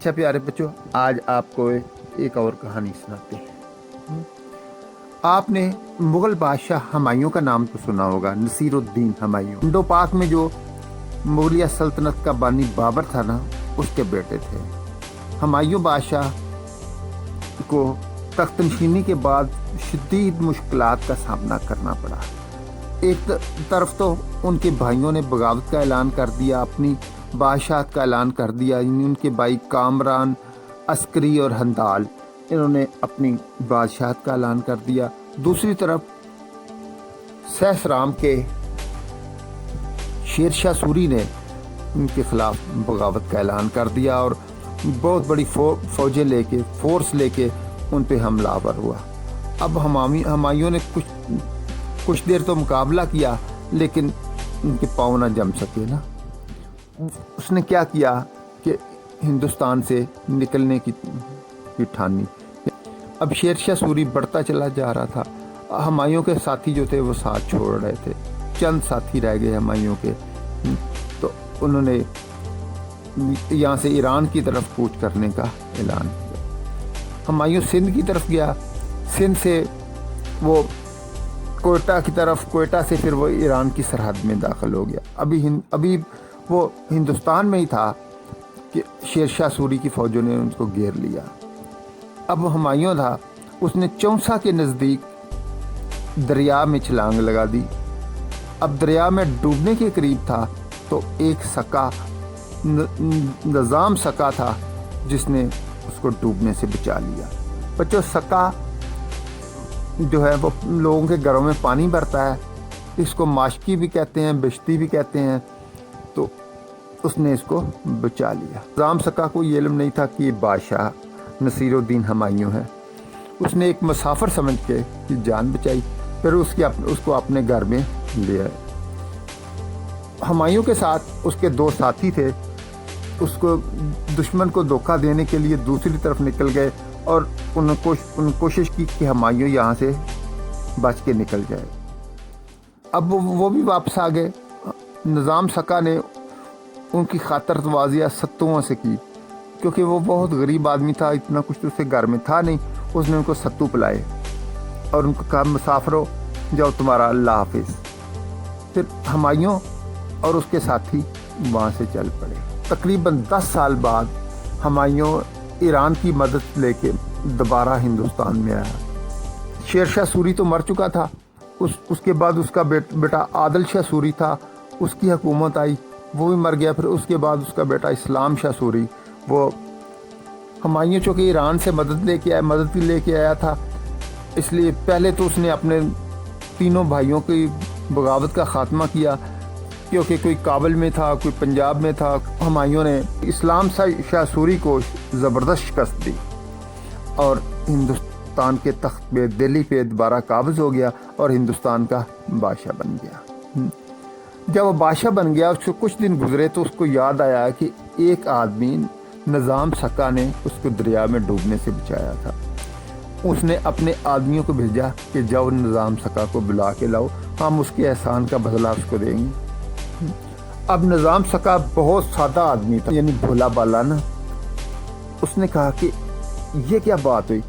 अच्छा प्यारे बच्चों, आज आपको एक और कहानी सुनाते हैं। आपने मुगल बादशाह हुमायूं का नाम तो सुना होगा, नसीरुद्दीन हुमायूं। इंडो पाक में जो मुगलिया सल्तनत का बानी बाबर था ना, उसके बेटे थे। हुमायूं बादशाह को तख्त नशीनी के बाद शदीद मुश्किलात का सामना करना पड़ा। एक तरफ तो उनके भाइयों ने बगावत का ऐलान कर दिया, अपनी बादशाहत का ऐलान कर दिया। उनके भाई कामरान, अस्करी और हंदाल, इन्होंने अपनी बादशाहत का ऐलान कर दिया। दूसरी तरफ सहसराम के शेरशाह सूरी ने उनके खिलाफ बगावत का ऐलान कर दिया और बहुत बड़ी फौजें लेके, फोर्स लेके उन पे हमलावर हुआ। अब हुमायूं ने कुछ देर तो मुकाबला किया, लेकिन उनके पाँव ना जम सके ना। उसने क्या किया कि हिंदुस्तान से निकलने की ठानी। अब शेरशाह सूरी बढ़ता चला जा रहा था। हुमायूं के साथी जो थे वो साथ छोड़ रहे थे, चंद साथी रह गए हुमायूं के। तो उन्होंने यहाँ से ईरान की तरफ कूच करने का ऐलान किया। हुमायूं सिंध की तरफ गया, सिंध से वो कोयटा से फिर वो ईरान की सरहद में दाखिल हो गया। अभी वो हिंदुस्तान में ही था कि शेरशाह सूरी की फौजों ने उनको घेर लिया। अब हुमायूं था, उसने चौसा के नज़दीक दरिया में छलांग लगा दी। अब दरिया में डूबने के करीब था तो एक सका निज़ाम सका था जिसने उसको डूबने से बचा लिया। बच्चों, सका जो है वो लोगों के घरों में पानी भरता है, इसको माशकी भी कहते हैं, बिश्ती भी कहते हैं। तो उसने इसको बचा लिया। निज़ाम सका को ये इल्म नहीं था कि ये बादशाह नसीरुद्दीन हुमायूं है। उसने एक मुसाफिर समझ के की जान बचाई, फिर उसको अपने घर में ले आए। हुमायूं के साथ उसके दो साथी थे, उसको दुश्मन को धोखा देने के लिए दूसरी तरफ निकल गए और उन्होंने कोशिश की कि हुमायूं यहाँ से बच के निकल जाए। अब वो भी वापस आ गए। निज़ाम सका ने उनकी खातरवाजियाँ सत्तुओं से की, क्योंकि वो बहुत गरीब आदमी था, इतना कुछ तो उसके घर में था नहीं। उसने उनको सत्तू पिलाए और उनको कहा, मुसाफिरो जाओ, तुम्हारा अल्लाह हाफिज़। फिर हुमायूं और उसके साथी वहाँ से चल पड़े। तकरीबन 10 साल बाद हुमायूं ईरान की मदद लेके दोबारा हिंदुस्तान में आया। शेरशाह सूरी तो मर चुका था। उसके बाद उसका बेटा आदिल शाह सूरी था, उसकी हुकूमत आई, वो भी मर गया। फिर उसके बाद उसका बेटा इस्लाम शाह सूरी, वो हुमायूं चूँकि ईरान से मदद भी लेके आया था, इसलिए पहले तो उसने अपने तीनों भाइयों की बगावत का ख़ात्मा किया, क्योंकि कोई काबुल में था, कोई पंजाब में था। हुमायूं ने इस्लाम शाह सूरी को ज़बरदस्त शिकस्त दी और हिंदुस्तान के तख्त पे, दिल्ली पे दोबारा काबिज़ हो गया और हिंदुस्तान का बादशाह बन गया। जब वो बादशाह बन गया, उसको कुछ दिन गुजरे तो उसको याद आया कि एक आदमी निज़ाम सका ने उसको दरिया में डूबने से बचाया था। उसने अपने आदमियों को भेजा कि जाओ निज़ाम सका को बुला के लाओ, हम उसके एहसान का बदला उसको देंगे। अब निज़ाम सका बहुत सादा आदमी था, यानी भोला बाला ना। उसने कहा कि ये क्या बात हुई,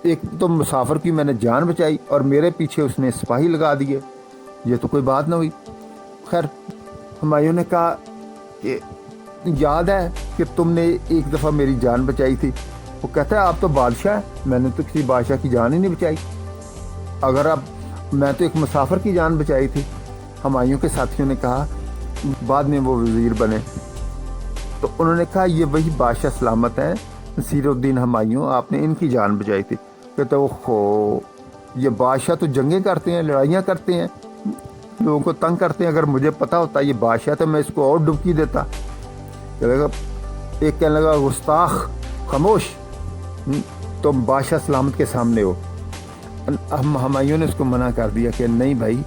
एक तो मुसाफिर की मैंने जान बचाई और मेरे पीछे उसने सिपाही लगा दिए, ये तो कोई बात ना हुई। खैर, हुमायूं ने कहा कि याद है कि तुमने एक दफ़ा मेरी जान बचाई थी। वो कहता है, आप तो बादशाह हैं, मैंने तो किसी बादशाह की जान ही नहीं बचाई। अगर अब मैं तो एक मुसाफिर की जान बचाई थी। हुमायूं के साथियों ने कहा, बाद में वो वज़ीर बने, तो उन्होंने कहा ये वही बादशाह सलामत हैं, नसीरुद्दीन हुमायूं, आपने इनकी जान बचाई थी। कहते हो, ये बादशाह तो जंगें करते हैं, लड़ाइयाँ करते हैं, लोगों को तंग करते हैं। अगर मुझे पता होता ये बादशाह तो मैं इसको और डुबकी देता। एक कहने लगा, गुस्ताख, खामोश, तुम बादशाह सलामत के सामने हो। हुमायूं ने उसको मना कर दिया कि नहीं भाई,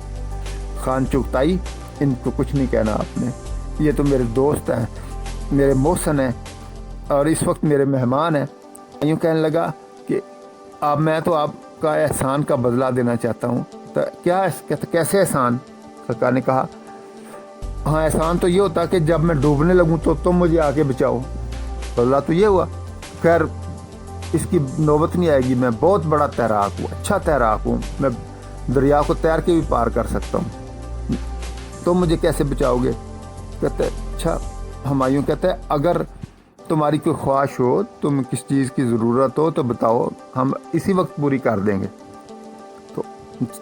खान चुगताई, इनको कुछ नहीं कहना आपने, ये तो मेरे दोस्त हैं, मेरे मोहसन हैं और इस वक्त मेरे मेहमान हैं। यूँ कहने लगा कि अब मैं तो आपका एहसान का बदला देना चाहता हूँ। तो क्या, कैसे एहसान? सरकार ने कहा, हाँ, एहसान तो ये होता कि जब मैं डूबने लगूँ तो तुम मुझे आके बचाओ। बदला तो ये हुआ। खैर इसकी नौबत नहीं आएगी, मैं बहुत बड़ा तैराक हूँ, अच्छा तैराक हूँ, मैं दरिया को तैर के भी पार कर सकता हूँ, तो मुझे कैसे बचाओगे? कहते अच्छा। हुमायूं कहते हैं अगर तुम्हारी कोई ख्वाहिश हो, तुम्हें किस चीज़ की ज़रूरत हो तो बताओ, हम इसी वक्त पूरी कर देंगे। तो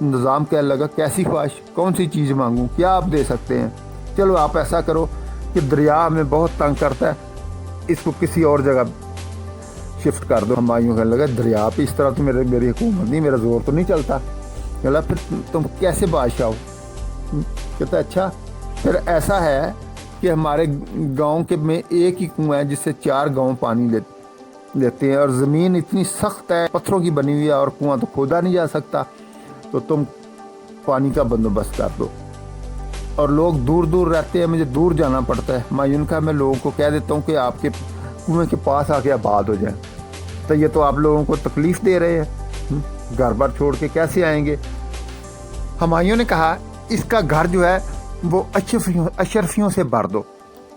निज़ाम कहने लगा कैसी ख्वाहिश, कौन सी चीज़ मांगूं, क्या आप दे सकते हैं? चलो आप ऐसा करो कि दरिया हमें बहुत तंग करता है, इसको किसी और जगह शिफ्ट कर दो। हुमायूं कहने लगा दरिया पे इस तरह तो मेरी हुकूमत नहीं, मेरा जोर तो नहीं चलता। कहला फिर तुम कैसे बादशाह हो? कहता अच्छा फिर ऐसा है कि हमारे गांव के में एक ही कुआं है जिससे 4 गांव पानी लेते हैं, और ज़मीन इतनी सख्त है, पत्थरों की बनी हुई है, और कुआं तो खोदा नहीं जा सकता, तो तुम पानी का बंदोबस्त कर दो। और लोग दूर दूर रहते हैं, मुझे दूर जाना पड़ता है। हुमायूं का मैं लोगों को कह देता हूँ कि आपके कुएं के पास आके आबाद हो जाए, तो ये तो आप लोगों को तकलीफ़ दे रहे हैं, घर बार छोड़ के कैसे आएंगे? हुमायूं ने कहा इसका घर जो है वो अशरफियों से भर दो।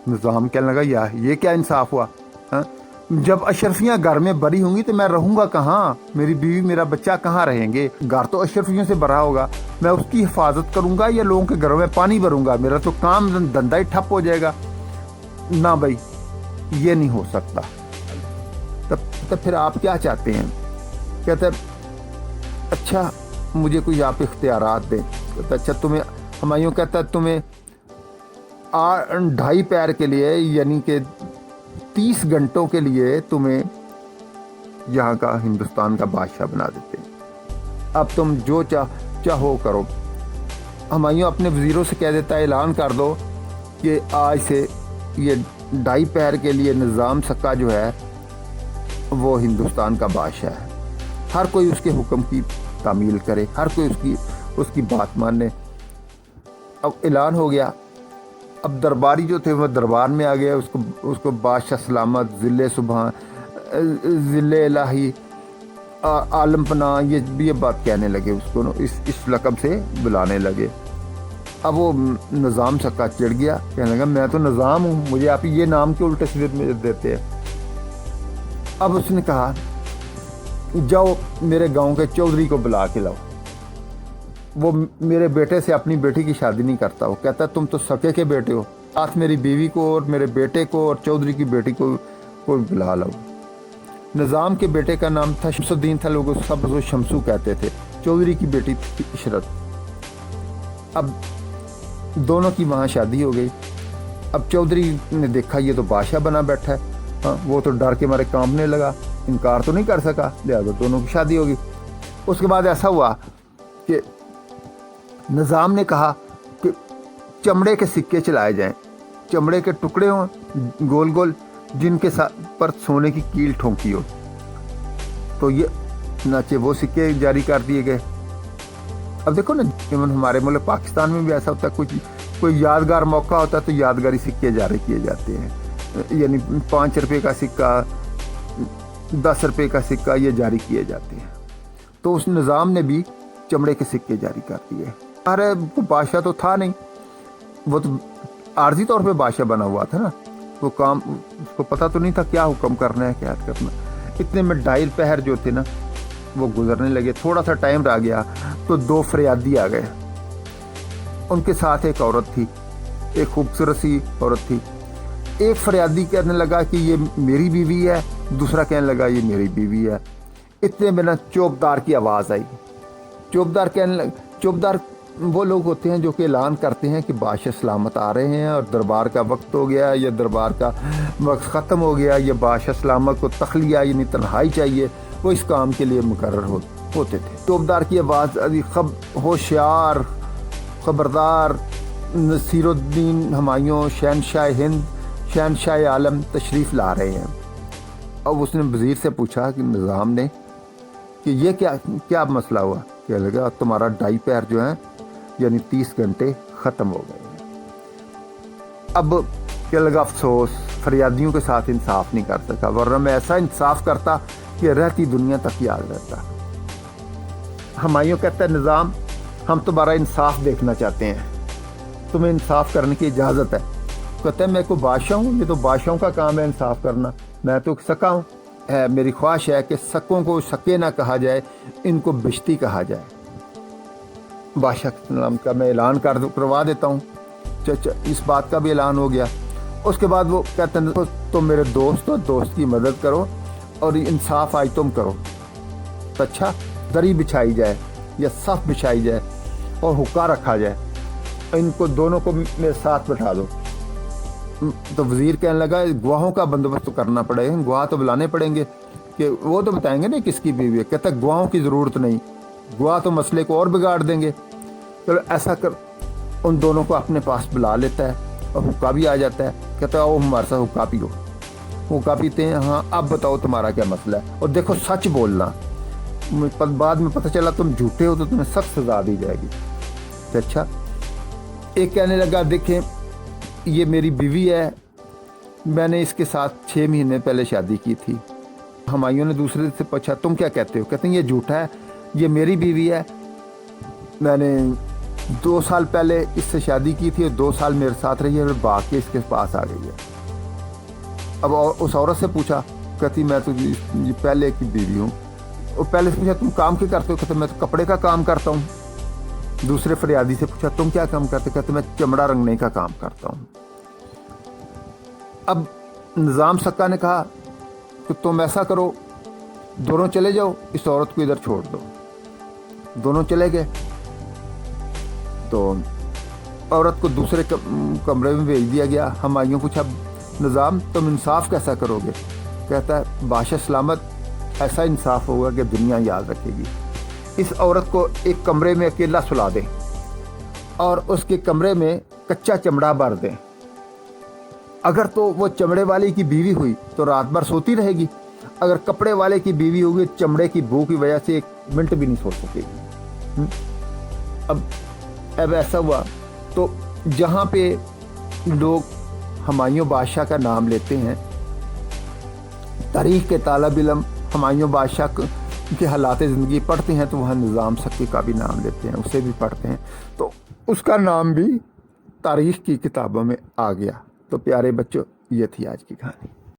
निज़ाम कहने लगा यार ये क्या इंसाफ हुआ? जब अशरफियाँ घर में भरी होंगी तो मैं रहूँगा कहाँ? मेरी बीवी मेरा बच्चा कहाँ रहेंगे? घर तो अशरफियों से भरा होगा, मैं उसकी हिफाजत करूँगा या लोगों के घरों में पानी भरूँगा? मेरा तो काम धंधा ही ठप हो जाएगा। ना भाई ये नहीं हो सकता। तब फिर आप क्या चाहते हैं? कहते अच्छा मुझे कोई आप इख्तियारात दें। कहता अच्छा तुम्हें, हुमायूं कहता तुम्हें 2.5 पैर के लिए यानी कि 30 घंटों के लिए तुम्हें यहाँ का हिंदुस्तान का बादशाह बना देते हैं, अब तुम जो चाहो करो। हुमायूं अपने वज़ीरों से कह देता है ऐलान कर दो कि आज से ये 2.5 पैर के लिए निज़ाम सक्का जो है वो हिंदुस्तान का बादशाह है, हर कोई उसके हुक्म की तामील करे, हर कोई उसकी बात माने। अब ऐलान हो गया। अब दरबारी जो थे वो दरबार में आ गए, उसको बादशाह सलामत, ज़िले सुबहान, ज़िले इलाही, आलम पनाह, ये बात कहने लगे, उसको इस लक़ब से बुलाने लगे। अब वो निज़ाम सक्का चिढ़ गया, कहने लगा मैं तो निज़ाम हूँ, मुझे आप ये नाम के उल्टे सीधे मुझे देते हैं। अब उसने कहा जाओ मेरे गांव के चौधरी को बुला के लाओ, वो मेरे बेटे से अपनी बेटी की शादी नहीं करता। वो कहता तुम तो सके के बेटे हो, साथ मेरी बीवी को और मेरे बेटे को और चौधरी की बेटी को बुला लाओ। निज़ाम के बेटे का नाम था शमसुद्दीन था, लोग सब उसको शमसू कहते थे। चौधरी की बेटी थी इशरत। अब दोनों की वहाँ शादी हो गई। अब चौधरी ने देखा ये तो बादशाह बना बैठा है, हाँ वो तो डर के मारे कांपने लगा, इनकार तो नहीं कर सका, लिहाजा दोनों की शादी होगी। उसके बाद ऐसा हुआ कि निज़ाम ने कहा कि चमड़े के सिक्के चलाए जाएं, चमड़े के टुकड़े हों गोल गोल, जिनके पर सोने की कील ठोंकी हो। तो ये नाचे वो सिक्के जारी कर दिए गए। अब देखो ना, हमारे मुल्क पाकिस्तान में भी ऐसा होता है, कोई यादगार मौका होता है तो यादगारी सिक्के जारी किए जाते हैं, यानी 5 रुपये का सिक्का, 10 रुपये का सिक्का ये जारी किए जाते हैं। तो उस निज़ाम ने भी चमड़े के सिक्के जारी कर दिए। अरे वो बादशाह तो था नहीं, वो तो आर्जी तौर पे बादशाह बना हुआ था ना, वो काम उसको पता तो नहीं था क्या हुक्म करना है क्या करना। इतने में 2.5 पहर जो थे ना वो गुजरने लगे। थोड़ा सा टाइम रह गया तो 2 फरियादी आ गए, उनके साथ एक औरत थी, एक खूबसूरत सी औरत थी। एक फरियादी कहने लगा कि ये मेरी बीवी है, दूसरा कहने लगा ये मेरी बीवी है। इतने में ना चौबदार की आवाज़ आई। चौबदार वो लोग होते हैं जो कि ऐलान करते हैं कि बादशाह सलामत आ रहे हैं और दरबार का वक्त हो गया, या दरबार का वक्त ख़त्म हो गया, या बादशाह सलामत को तखलिया यानी तन्हाई चाहिए, वो इस काम के लिए मुकर्रर होते थे। चौबदार की आवाज़ होशियार खबरदार नसीरुद्दीन हुमायूं शहनशाह हिंद, शहनशाह आलम तशरीफ़ ला रहे हैं। अब उसने वज़ीर से पूछा कि निज़ाम ने कि ये क्या मसला हुआ? क्या लगा तुम्हारा 2.5 पैर जो है यानी 30 घंटे ख़त्म हो गए। अब क्या लगा अफसोस, फरियादियों के साथ इंसाफ नहीं कर सका, वरना मैं ऐसा इंसाफ करता कि रहती दुनिया तक याद रहता। हुमायूं कहता है निज़ाम हम तुम्हारा इंसाफ देखना चाहते हैं, तुम्हें इंसाफ करने की इजाज़त है। कहता है मैं कोई बादशाह हूँ? ये तो बादशाहों का काम है इंसाफ करना, मैं तो सका हूँ, मेरी ख्वाहिश है कि सकों को सके ना कहा जाए, इनको बिश्ती कहा जाए। बादशाह के नाम का मैं ऐलान करवा देता हूँ। इस बात का भी ऐलान हो गया। उसके बाद वो कहते हैं तुम मेरे दोस्त हो, दोस्त की मदद करो और इंसाफ आज तुम करो। तो अच्छा दरी बिछाई जाए या सफ बिछाई जाए और हुक्का रखा जाए, इनको दोनों को मेरे साथ बैठा दो। तो वजीर कहने लगा गवाहों का बंदोबस्त तो करना पड़ेगा, गवाह तो बुलाने पड़ेंगे कि वो तो बताएंगे ना किसकी बीवी है। कहता गवाहों की ज़रूरत नहीं, गवाह तो मसले को और बिगाड़ देंगे। चलो ऐसा कर, उन दोनों को अपने पास बुला लेता है और हुक्का भी आ जाता है। कहता है वो हमारे साथ हुक्का पियो। हुक्का पीते हैं। हाँ अब बताओ तुम्हारा क्या मसला है, और देखो सच बोलना, बाद में पता चला तुम झूठे हो तो तुम्हें सख्त सजा दी जाएगी। तो अच्छा एक कहने लगा देखें ये मेरी बीवी है, मैंने इसके साथ 6 महीने पहले शादी की थी। हुमायूं ने दूसरे से पूछा तुम क्या कहते हो? कहते हैं ये झूठा है, ये मेरी बीवी है, मैंने 2 साल पहले इससे शादी की थी और 2 साल मेरे साथ रही है और बाकी इसके पास आ गई है। अब उस औरत से पूछा, कहती मैं तो ये पहले की बीवी हूँ। और पहले से पूछा तुम काम क्या करते हो? कहते मैं तो कपड़े का काम करता हूँ। दूसरे फरियादी से पूछा तुम क्या काम करते? कहते मैं चमड़ा रंगने का काम करता हूँ। अब निज़ाम सक्का ने कहा कि तुम ऐसा करो, दोनों चले जाओ, इस औरत को इधर छोड़ दो। दोनों चले गए। तो औरत को दूसरे कमरे में भेज दिया गया। हुमायूं पूछा निज़ाम तुम इंसाफ कैसा करोगे? कहता है बादशाह सलामत, ऐसा इंसाफ होगा कि दुनिया याद रखेगी। इस औरत को एक कमरे में अकेला सुला दें और उसके कमरे में कच्चा चमड़ा भर दें। अगर तो वो चमड़े वाले की बीवी हुई तो रात भर सोती रहेगी, अगर कपड़े वाले की बीवी होगी चमड़े की बू की वजह से 1 मिनट भी नहीं सो सकेगी। अब ऐसा हुआ तो जहाँ पे लोग हुमायूं बादशाह का नाम लेते हैं, तारीख के तालिब इल्म हुमायूं बादशाह के हालात ज़िंदगी पढ़ते हैं तो वहाँ निज़ाम सक्की का भी नाम लेते हैं, उसे भी पढ़ते हैं, तो उसका नाम भी तारीख की किताबों में आ गया। तो प्यारे बच्चों ये थी आज की कहानी।